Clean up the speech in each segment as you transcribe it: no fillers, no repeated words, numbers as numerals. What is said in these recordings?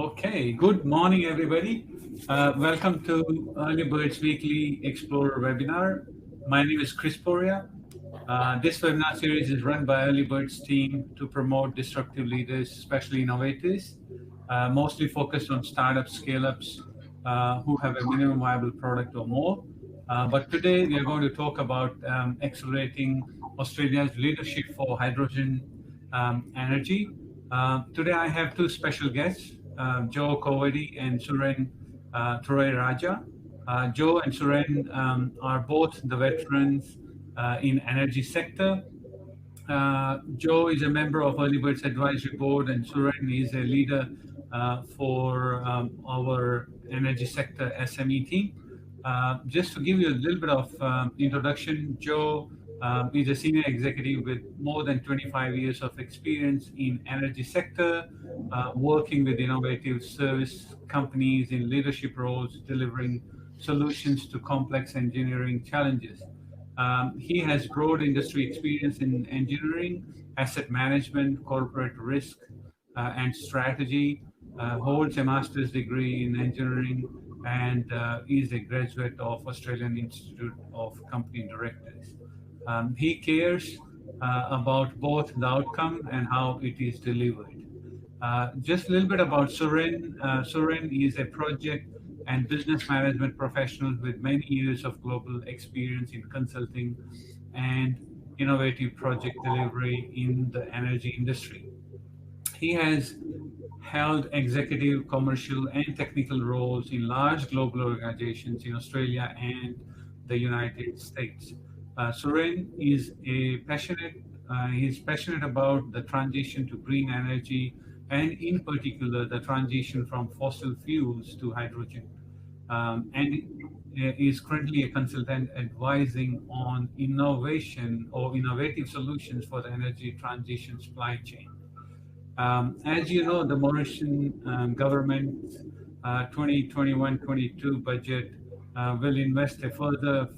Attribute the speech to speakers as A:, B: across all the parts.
A: Okay, good morning, everybody. Welcome to EarlyBirds Weekly Explorer webinar. My name is Chris Poria. This webinar series is run by EarlyBirds team to promote disruptive leaders, especially innovators, mostly focused on startups, scale-ups who have a minimum viable product or more. But today we are going to talk about accelerating Australia's leadership for hydrogen energy. Today I have two special guests, Joe Corvetti and Suren Thurairajah. Joe and Suren are both the veterans in energy sector. Joe is a member of EarlyBirds Advisory Board, and Suren is a leader for our energy sector SME team. Just to give you a little bit of introduction, Joe is a senior executive with more than 25 years of experience in energy sector, working with innovative service companies in leadership roles, delivering solutions to complex engineering challenges. He has broad industry experience in engineering, asset management, corporate risk, and strategy, holds a master's degree in engineering, and is a graduate of Australian Institute of Company Directors. He cares about both the outcome and how it is delivered. Just a little bit about Suren. Suren is a project and business management professional with many years of global experience in consulting and innovative project delivery in the energy industry. He has held executive, commercial, and technical roles in large global organizations in Australia and the United States. Suren is passionate about the transition to green energy, and in particular, the transition from fossil fuels to hydrogen. And is currently a consultant advising on innovation or innovative solutions for the energy transition supply chain. As you know, the Mauritian government 2021-22 budget will invest a further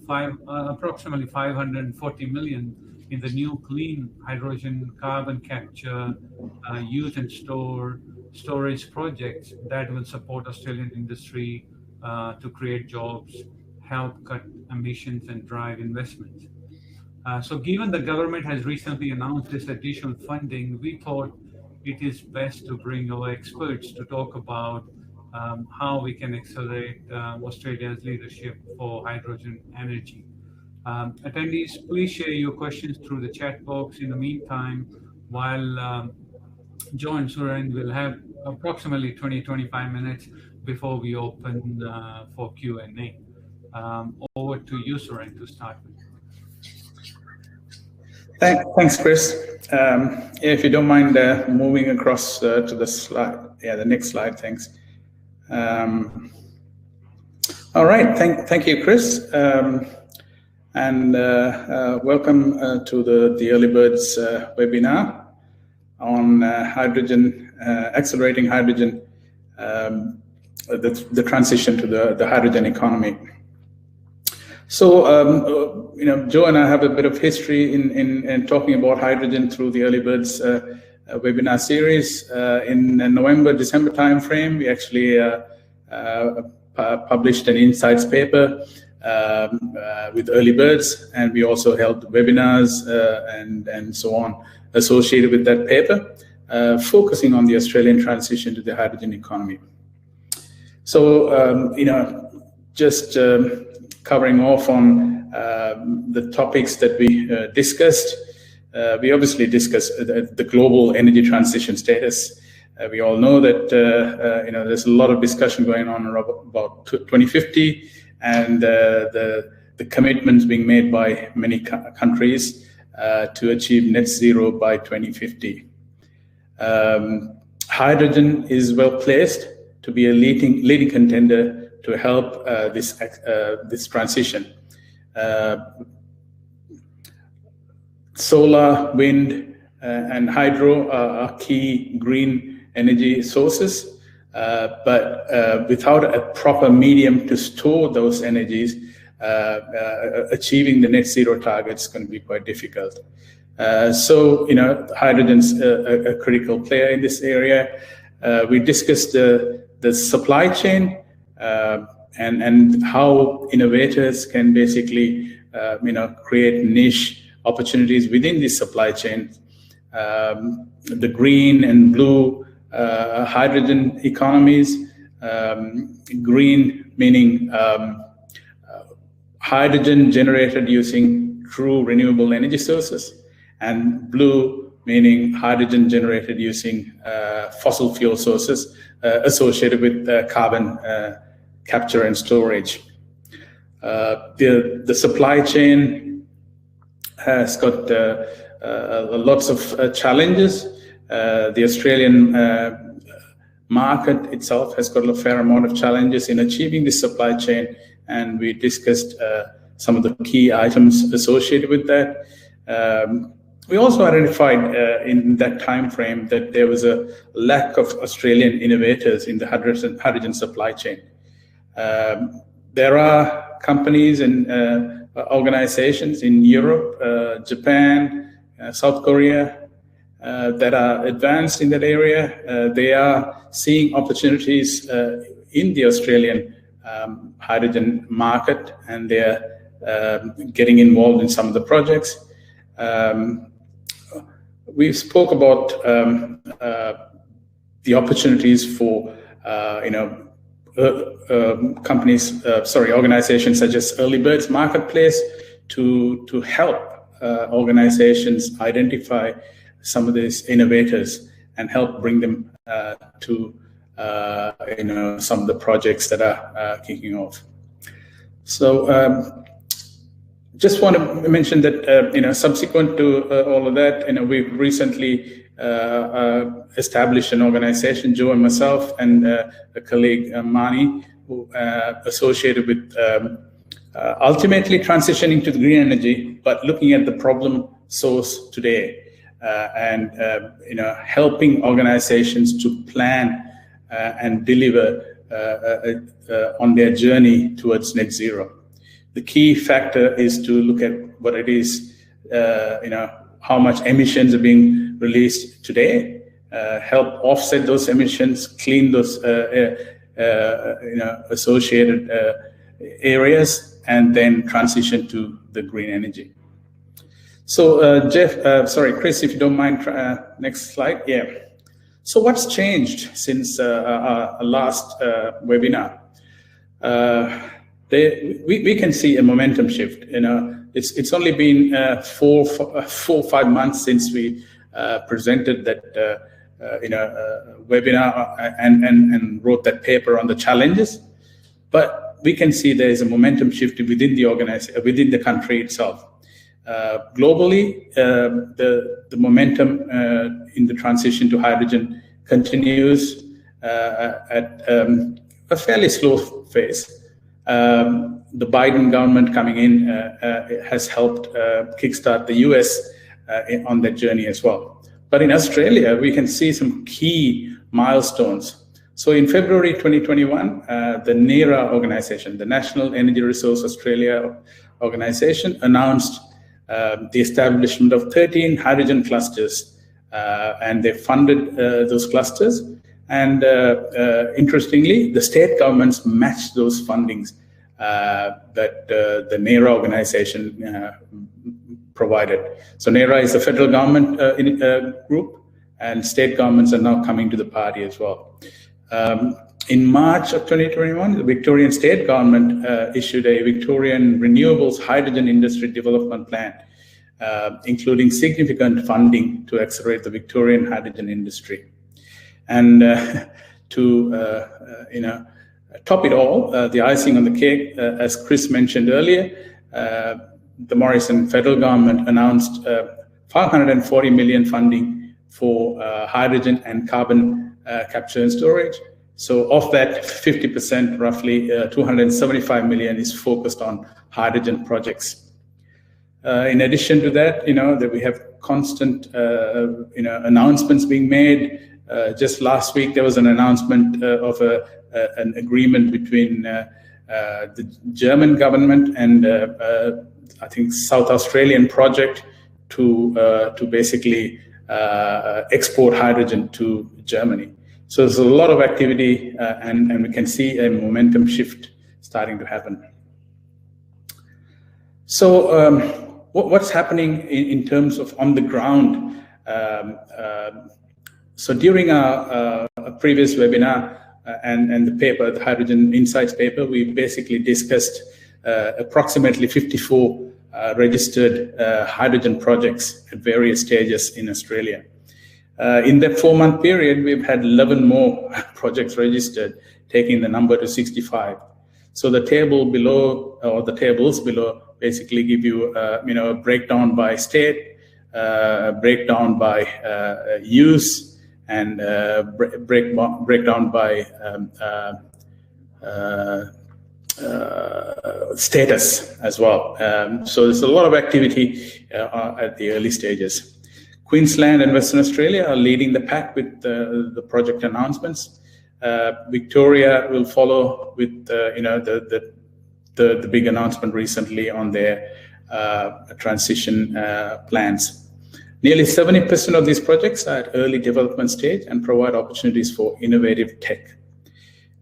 A: approximately 540 million in the new clean hydrogen carbon capture, use and storage projects that will support Australian industry to create jobs, help cut emissions, and drive investments. So given the government has recently announced this additional funding, we thought it is best to bring our experts to talk about how we can accelerate Australia's leadership for hydrogen energy. Attendees, please share your questions through the chat box. In the meantime, while Joe and Suren will have approximately 20-25 minutes before we open for Q&A. Over to you, Suren, to start with.
B: Thanks, Chris. If you don't mind moving across to the slide, the next slide, thanks. All right, thank you, Chris, and welcome to the EarlyBirds webinar on hydrogen, accelerating hydrogen, the transition to the hydrogen economy. So, Joe and I have a bit of history in talking about hydrogen through the EarlyBirds webinar series. In November, December timeframe, we actually published an insights paper with EarlyBirds, and we also held webinars and so on associated with that paper, focusing on the Australian transition to the hydrogen economy. So, just covering off on the topics that we discussed. We obviously discussed the global energy transition status. We all know that there's a lot of discussion going on about 2050 and the commitments being made by many countries to achieve net zero by 2050. Hydrogen is well placed to be a leading contender to help this transition. Solar, wind, and hydro are key green energy sources, but without a proper medium to store those energies, achieving the net zero target is going to be quite difficult. So, hydrogen's a critical player in this area. We discussed the supply chain and how innovators can basically create niche opportunities within this supply chain. The green and blue hydrogen economies. Green meaning hydrogen generated using true renewable energy sources, and blue meaning hydrogen generated using fossil fuel sources associated with carbon capture and storage. The supply chain has got lots of challenges. The Australian market itself has got a fair amount of challenges in achieving this supply chain, and we discussed some of the key items associated with that. We also identified in that time frame that there was a lack of Australian innovators in the hydrogen supply chain. There are companies and organizations in Europe, Japan, South Korea that are advanced in that area. They are seeing opportunities in the Australian hydrogen market, and they're getting involved in some of the projects. We spoke about the opportunities for organizations such as EarlyBirds Marketplace to help organizations identify some of these innovators and help bring them to some of the projects that are kicking off. So just want to mention that subsequent to all of that, we've recently established an organization, Joe and myself and a colleague, Mani, who associated with ultimately transitioning to the green energy, but looking at the problem source today and helping organizations to plan and deliver on their journey towards net zero. The key factor is to look at what it is, how much emissions are being released today, help offset those emissions, clean those associated areas, and then transition to the green energy. So Chris, if you don't mind, next slide. Yeah. So what's changed since our last webinar? We can see a momentum shift. It's only been 4-5 months since we presented that webinar and wrote that paper on the challenges, but we can see there is a momentum shift within the within the country itself. Globally, the momentum in the transition to hydrogen continues at a fairly slow phase. The Biden government coming in has helped kickstart the US on that journey as well. But in Australia, we can see some key milestones. So in February 2021, the NERA organization, the National Energy Resource Australia organization, announced the establishment of 13 hydrogen clusters, and they funded those clusters. And interestingly, the state governments matched those fundings that the NERA organization provided. So NERA is the federal government group, and state governments are now coming to the party as well. In March of 2021, the Victorian state government issued a Victorian Renewables Hydrogen Industry Development Plan, including significant funding to accelerate the Victorian hydrogen industry. And to top it all, the icing on the cake, as Chris mentioned earlier, the Morrison federal government announced 540 million funding for hydrogen and carbon capture and storage. So of that, 50%, roughly 275 million, is focused on hydrogen projects. In addition to that, that we have constant, announcements being made. Just last week, there was an announcement of an agreement between the German government and I think South Australian project to basically export hydrogen to Germany. So there's a lot of activity, and we can see a momentum shift starting to happen. So what's happening in terms of on the ground? So during our previous webinar and the paper, the Hydrogen Insights paper, we basically discussed approximately 54 registered hydrogen projects at various stages in Australia. In that 4-month period, we've had 11 more projects registered, taking the number to 65. So the table below, or the tables below, basically give you, a breakdown by state, breakdown by use, and breakdown by status as well. So there's a lot of activity at the early stages. Queensland and Western Australia are leading the pack with the project announcements. Victoria will follow with the big announcement recently on their transition plans. Nearly 70% of these projects are at early development stage and provide opportunities for innovative tech.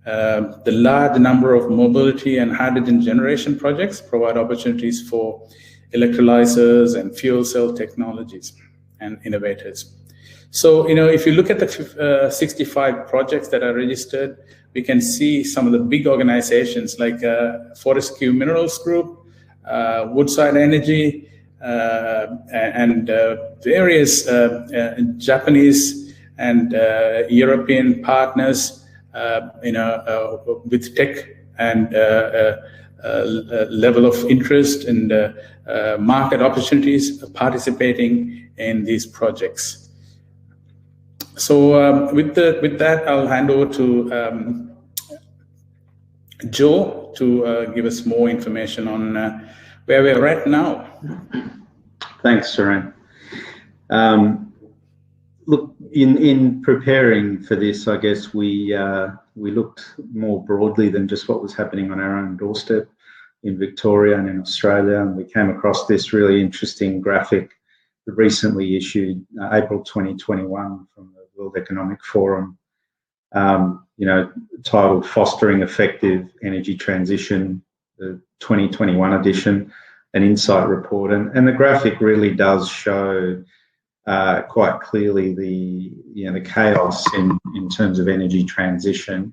B: The large number of mobility and hydrogen generation projects provide opportunities for electrolyzers and fuel cell technologies and innovators. So, if you look at the 65 projects that are registered, we can see some of the big organizations like Fortescue Minerals Group, Woodside Energy, and various Japanese and European partners, with tech and level of interest and market opportunities participating in these projects. So with that, I'll hand over to Joe to give us more information on where we're at now.
C: Thanks, Suren. Look, in preparing for this, I guess we looked more broadly than just what was happening on our own doorstep in Victoria and in Australia, and we came across this really interesting graphic recently issued April 2021 from the World Economic Forum, titled Fostering Effective Energy Transition, the 2021 edition, an insight report. And the graphic really does show quite clearly the chaos in terms of energy transition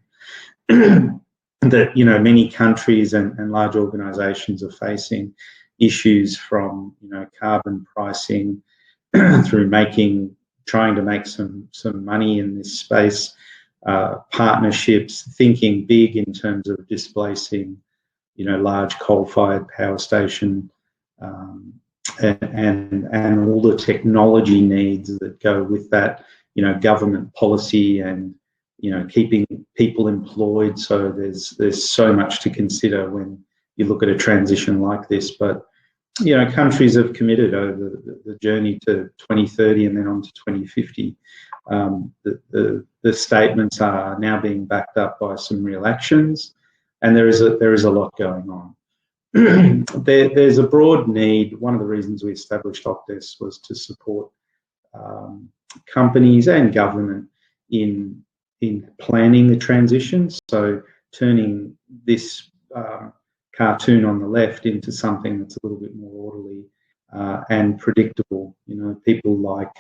C: that many countries and large organisations are facing. Issues from carbon pricing through trying to make some money in this space, partnerships, thinking big in terms of displacing large coal-fired power station, and all the technology needs that go with that, government policy and keeping people employed. So there's so much to consider when you look at a transition like this. But countries have committed over the journey to 2030 and then on to 2050. The statements are now being backed up by some real actions, and there is a lot going on. There's a broad need. One of the reasons we established Octus was to support companies and government in planning the transition. So turning this cartoon on the left into something that's a little bit more orderly and predictable. People like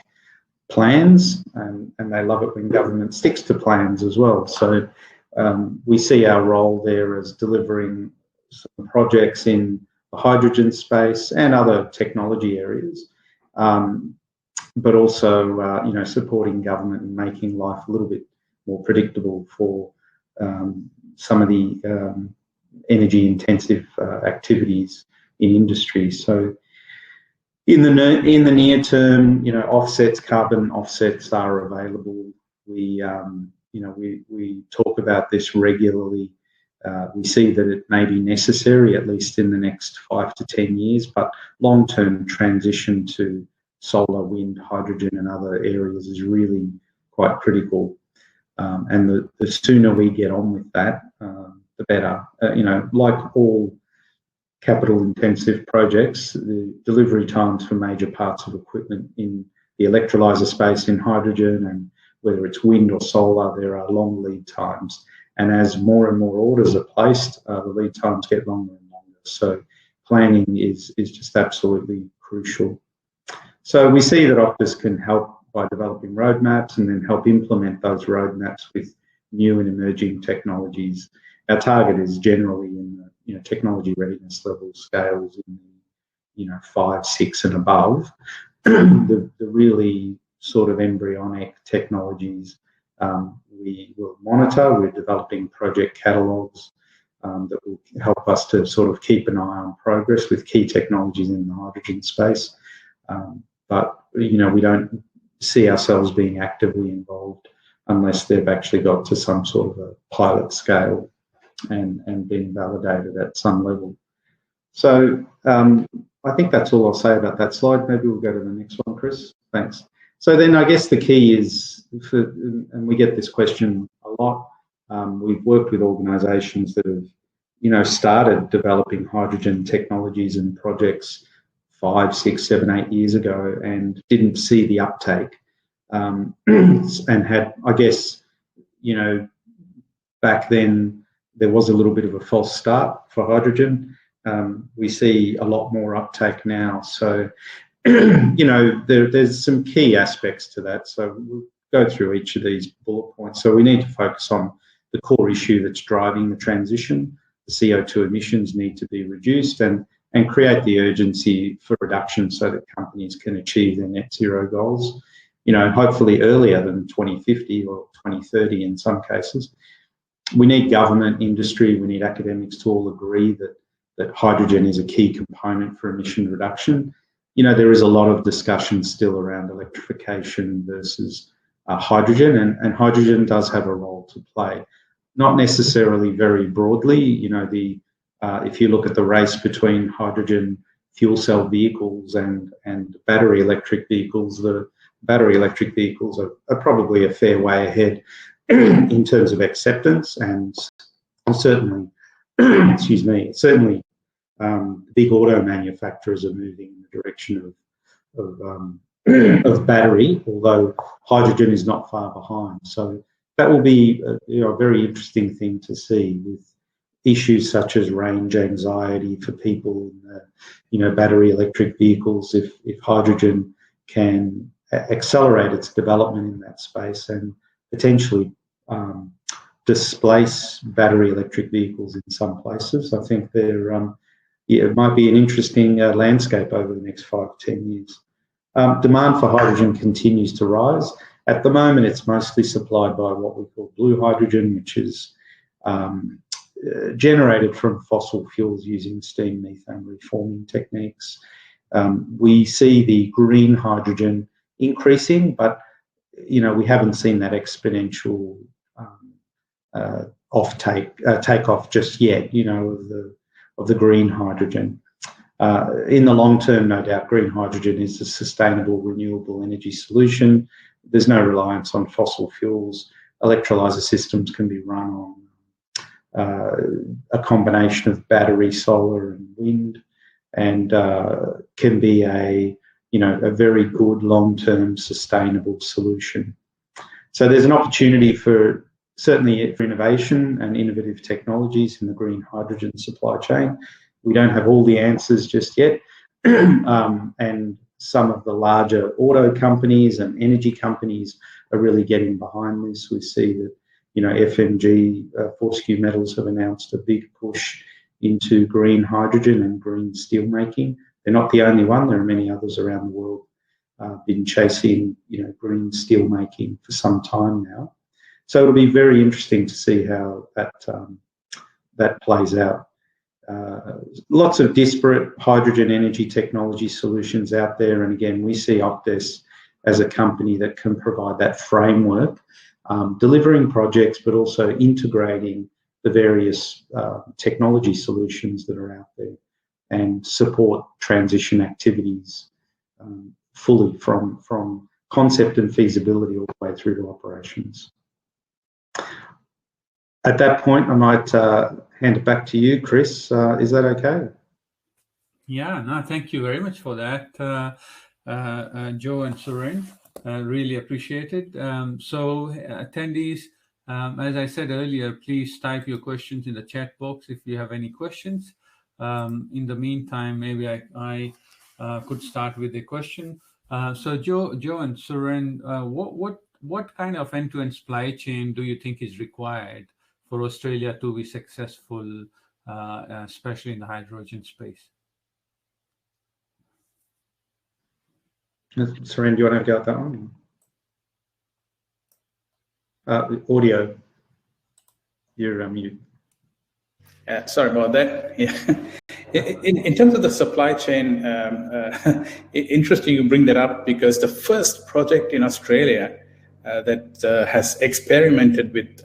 C: plans, and they love it when government sticks to plans as well. So we see our role there as delivering some projects in the hydrogen space and other technology areas, but also supporting government and making life a little bit more predictable for some of the energy-intensive activities in industry. So in the near term, offsets, carbon offsets are available. We talk about this regularly. We see that it may be necessary, at least in the next 5 to 10 years, but long-term transition to solar, wind, hydrogen and other areas is really quite critical. And the sooner we get on with that, the better. Like all capital-intensive projects, the delivery times for major parts of equipment in the electrolyser space in hydrogen and whether it's wind or solar, there are long lead times. And as more and more orders are placed, the lead times get longer and longer. So planning is just absolutely crucial. So we see that Optus can help by developing roadmaps and then help implement those roadmaps with new and emerging technologies. Our target is generally in the technology readiness level scales in the 5, 6 and above. The really sort of embryonic technologies we will monitor. We're developing project catalogues that will help us to sort of keep an eye on progress with key technologies in the hydrogen space. But we don't see ourselves being actively involved unless they've actually got to some sort of a pilot scale and being validated at some level. So I think that's all I'll say about that slide. Maybe we'll go to the next one, Chris. Thanks. So then I guess the key is, and we get this question a lot, we've worked with organisations that have, started developing hydrogen technologies and projects 5, 6, 7, 8 years ago and didn't see the uptake and had, I guess, back then there was a little bit of a false start for hydrogen. We see a lot more uptake now. So, there's some key aspects to that. So we'll go through each of these bullet points. So we need to focus on the core issue that's driving the transition. The CO2 emissions need to be reduced and create the urgency for reduction so that companies can achieve their net zero goals, hopefully earlier than 2050 or 2030 in some cases. We need government, industry, we need academics to all agree that hydrogen is a key component for emission reduction. There is a lot of discussion still around electrification versus hydrogen, and hydrogen does have a role to play. Not necessarily very broadly. If you look at the race between hydrogen fuel cell vehicles and battery electric vehicles, the battery electric vehicles are probably a fair way ahead in terms of acceptance, and certainly, big auto manufacturers are moving in the direction of battery, although hydrogen is not far behind. So that will be a very interesting thing to see, with issues such as range anxiety for people in the battery electric vehicles. If hydrogen can accelerate its development in that space and potentially displace battery electric vehicles in some places, I think it might be an interesting landscape over the next 5 to 10 years. Demand for hydrogen continues to rise. At the moment, it's mostly supplied by what we call blue hydrogen, which is generated from fossil fuels using steam methane reforming techniques. We see the green hydrogen increasing, but we haven't seen that exponential takeoff just yet. Of the green hydrogen. In the long term, no doubt, green hydrogen is a sustainable, renewable energy solution. There's no reliance on fossil fuels. Electrolyzer systems can be run on a combination of battery, solar, and wind, and can be a very good long-term sustainable solution. So there's an opportunity certainly for innovation and innovative technologies in the green hydrogen supply chain. We don't have all the answers just yet, and some of the larger auto companies and energy companies are really getting behind this. We see that FMG, Fortescue Metals, have announced a big push into green hydrogen and green steel making. They're not the only one. There are many others around the world been chasing green steel making for some time now. So it'll be very interesting to see how that plays out. Lots of disparate hydrogen energy technology solutions out there, and again, we see Optus as a company that can provide that framework, delivering projects, but also integrating the various technology solutions that are out there and support transition activities fully from concept and feasibility all the way through to operations. At that point, I might hand it back to you, Chris. Is that okay?
A: Yeah, no, thank you very much for that, Joe and Suren. Really appreciate it. So attendees, as I said earlier, please type your questions in the chat box if you have any questions. In the meantime, maybe I could start with a question. So Joe and Suren, what kind of end-to-end supply chain do you think is required for Australia to be successful, especially in the hydrogen space?
C: Suren, do you want to go at that one? Audio. You're on mute.
B: Sorry about that. Yeah. In terms of the supply chain, interesting you bring that up, because the first project in Australia that has experimented with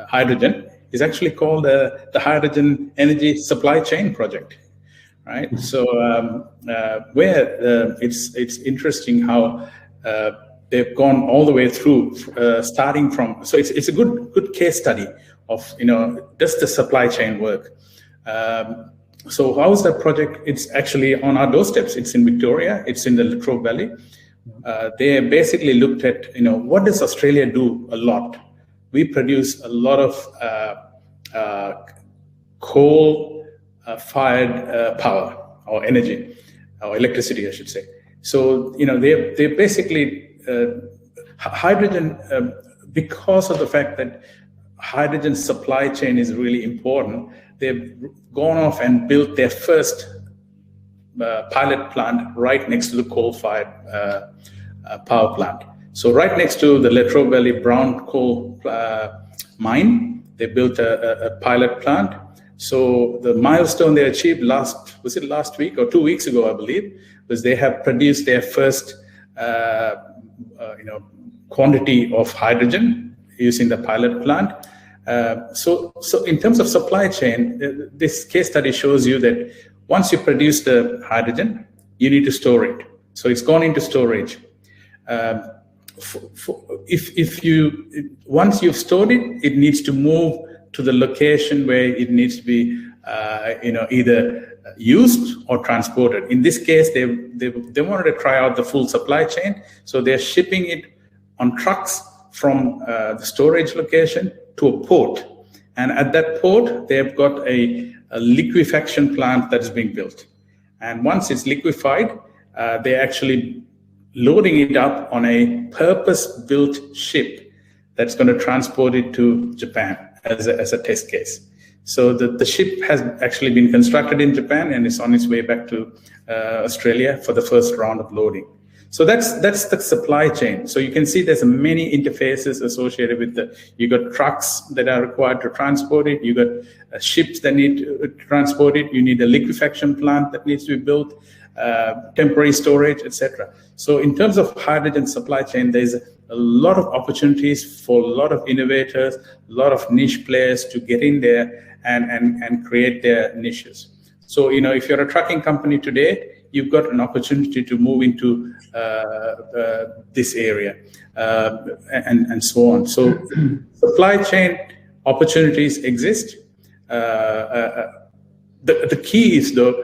B: hydrogen is actually called the Hydrogen Energy Supply Chain Project. Right. So where it's interesting how they've gone all the way through, starting from. So it's a good case study of, does the supply chain work? So how is that project? It's actually on our doorsteps. It's in Victoria. It's in the Latrobe Valley. They basically looked at, what does Australia do a lot? We produce a lot of coal-fired power or energy or electricity, I should say. So, they basically hydrogen, because of the fact that hydrogen supply chain is really important, they've gone off and built their first pilot plant right next to the coal-fired power plant. So right next to the Latrobe Valley brown coal mine, they built a pilot plant. So the milestone they achieved last week or 2 weeks ago, I believe, was they have produced their first quantity of hydrogen using the pilot plant. So in terms of supply chain, this case study shows you that once you produce the hydrogen, you need to store it. So it's gone into storage. Once you've stored it, it needs to move to the location where it needs to be, either used or transported. In this case, they wanted to try out the full supply chain, so they're shipping it on trucks from the storage location to a port, and at that port, they've got a liquefaction plant that is being built. And once it's liquefied, they're actually loading it up on a purpose-built ship that's going to transport it to Japan as a test case. So the ship has actually been constructed in Japan and is on its way back to Australia for the first round of loading. So that's the supply chain. So you can see there's many interfaces associated with you got trucks that are required to transport it. You got ships that need to transport it. You need a liquefaction plant that needs to be built, temporary storage, etc. So in terms of hydrogen supply chain, there's a lot of opportunities for a lot of innovators, a lot of niche players to get in there and create their niches. So, if you're a trucking company today, you've got an opportunity to move into this area and so on. So supply chain opportunities exist. The key is, though,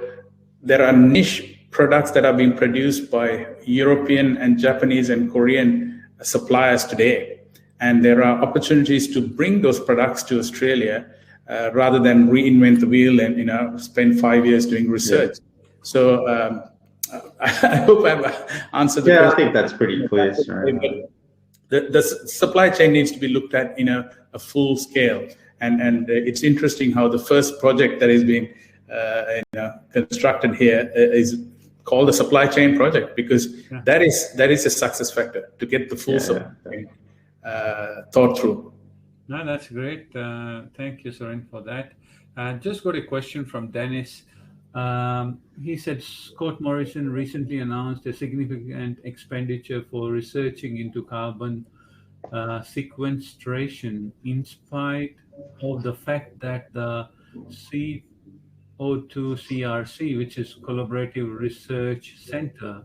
B: there are niche products that are being produced by European and Japanese and Korean suppliers today. And there are opportunities to bring those products to Australia rather than reinvent the wheel and spend 5 years doing research. Yeah. So I hope I've answered the question.
C: I think that's pretty clear. Sorry.
B: The supply chain needs to be looked at in a full scale. And it's interesting how the first project that is being constructed here is called the supply chain project, because that is a success factor to get the full supply chain thought through.
A: No, that's great. Thank you, Suren, for that. Just got a question from Dennis. He said Scott Morrison recently announced a significant expenditure for researching into carbon sequestration in spite of the fact that the CO2CRC, which is Collaborative Research Centre,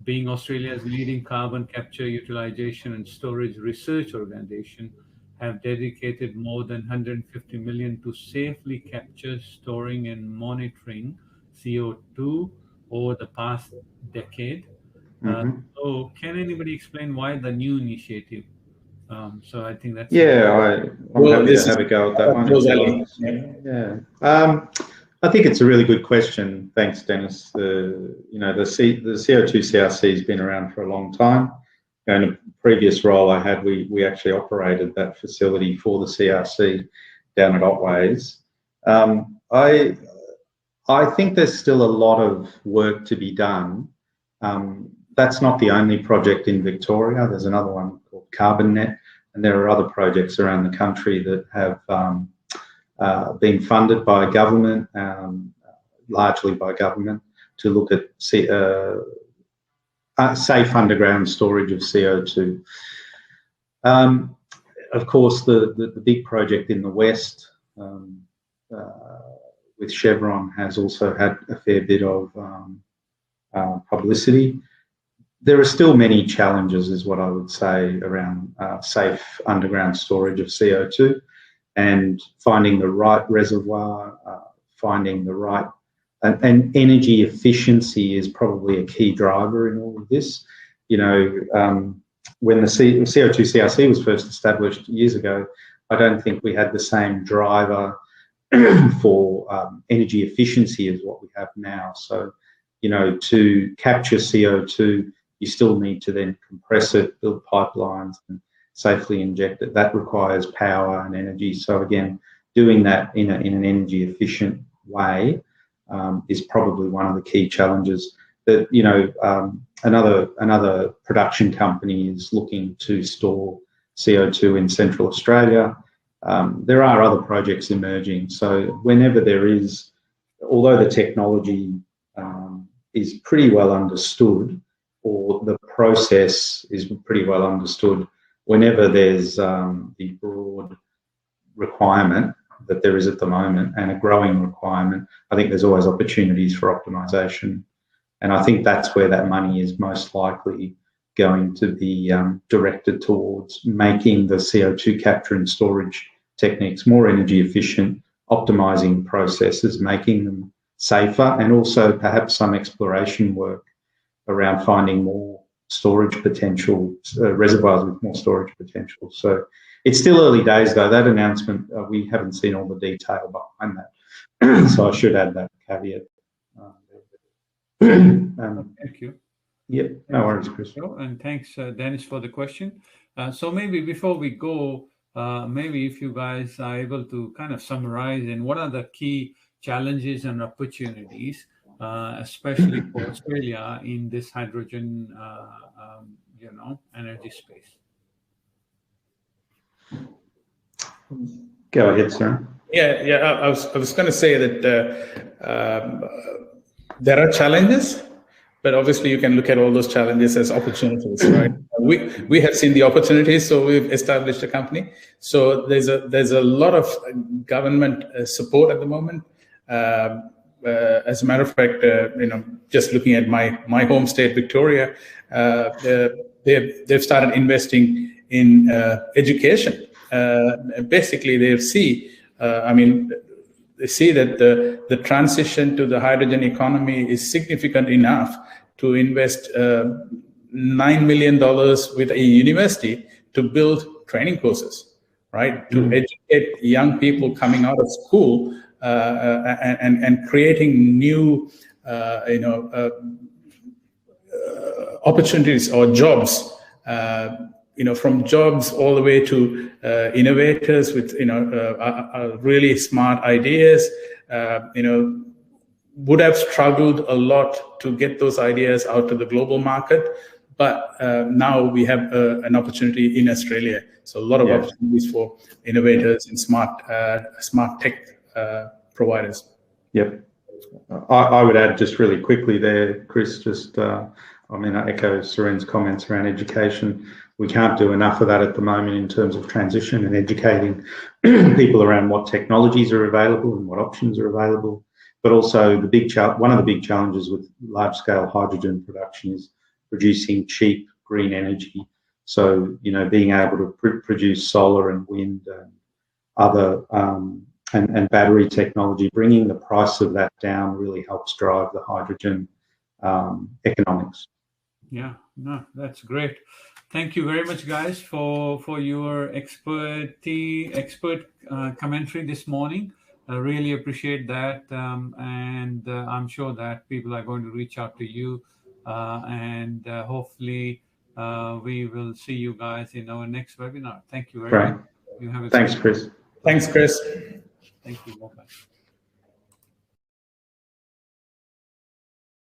A: being Australia's leading carbon capture, utilization and storage research organization, have dedicated more than 150 million to safely capture, storing and monitoring CO2 over the past decade. So can anybody explain why the new initiative? So I think that's
C: I'm happy to have a go at that one. I think it's a really good question. Thanks, Dennis. The CO2 CRC has been around for a long time. In a previous role I had, we actually operated that facility for the CRC down at Otways. I think there's still a lot of work to be done. That's not the only project in Victoria. There's another one called CarbonNet, and there are other projects around the country that have been funded by government, largely by government, to look at safe underground storage of CO2. Of course, the big project in the west with Chevron has also had a fair bit of publicity. There are still many challenges, is what I would say, around safe underground storage of CO2 and finding the right reservoir, finding the right... And energy efficiency is probably a key driver in all of this. When the CO2 CRC was first established years ago, I don't think we had the same driver for energy efficiency as what we have now. So, to capture CO2, you still need to then compress it, build pipelines and safely inject it. That requires power and energy. So again, doing that in an energy efficient way is probably one of the key challenges. That another production company is looking to store CO2 in Central Australia. There are other projects emerging. So whenever there is, although the technology is pretty well understood, or the process is pretty well understood, whenever there's the broad requirement that there is at the moment and a growing requirement, I think there's always opportunities for optimisation. And I think that's where that money is most likely going to be directed towards, making the CO2 capture and storage techniques more energy efficient, optimising processes, making them safer, and also perhaps some exploration work around finding more storage potential, reservoirs with more storage potential. So it's still early days though. That announcement, we haven't seen all the detail behind that. So I should add that caveat.
A: Thank you.
C: Yep, no worries, Chris.
A: And thanks, Dennis, for the question. So maybe before we go, maybe if you guys are able to kind of summarize and what are the key challenges and opportunities, especially for Australia in this hydrogen, energy space.
C: Go ahead, sir.
B: Yeah. I was going to say that there are challenges, but obviously you can look at all those challenges as opportunities, right? We have seen the opportunities, so we've established a company. So there's a lot of government support at the moment. As a matter of fact, just looking at my home state, Victoria, they've started investing in education. Basically, they see that the transition to the hydrogen economy is significant enough to invest $9 million with a university to build training courses, right? To educate young people coming out of school and creating new, opportunities or jobs. From jobs all the way to innovators with really smart ideas. Would have struggled a lot to get those ideas out to the global market, but now we have an opportunity in Australia. So a lot of opportunities for innovators and smart tech providers.
C: Yep. I would add just really quickly there, Chris, I echo Suren's comments around education. We can't do enough of that at the moment in terms of transition and educating people around what technologies are available and what options are available. But also one of the big challenges with large-scale hydrogen production is producing cheap green energy. So, being able to produce solar and wind and other and battery technology, bringing the price of that down really helps drive the hydrogen economics.
A: Yeah, no, that's great. Thank you very much, guys, for your expert commentary this morning. I really appreciate that, and I'm sure that people are going to reach out to you, and hopefully we will see you guys in our next webinar. Thank you very
C: Great.
A: much. You have a
C: Thanks,
A: great.
C: Chris.
B: Thanks, Chris.
A: Thank you. Bye-bye.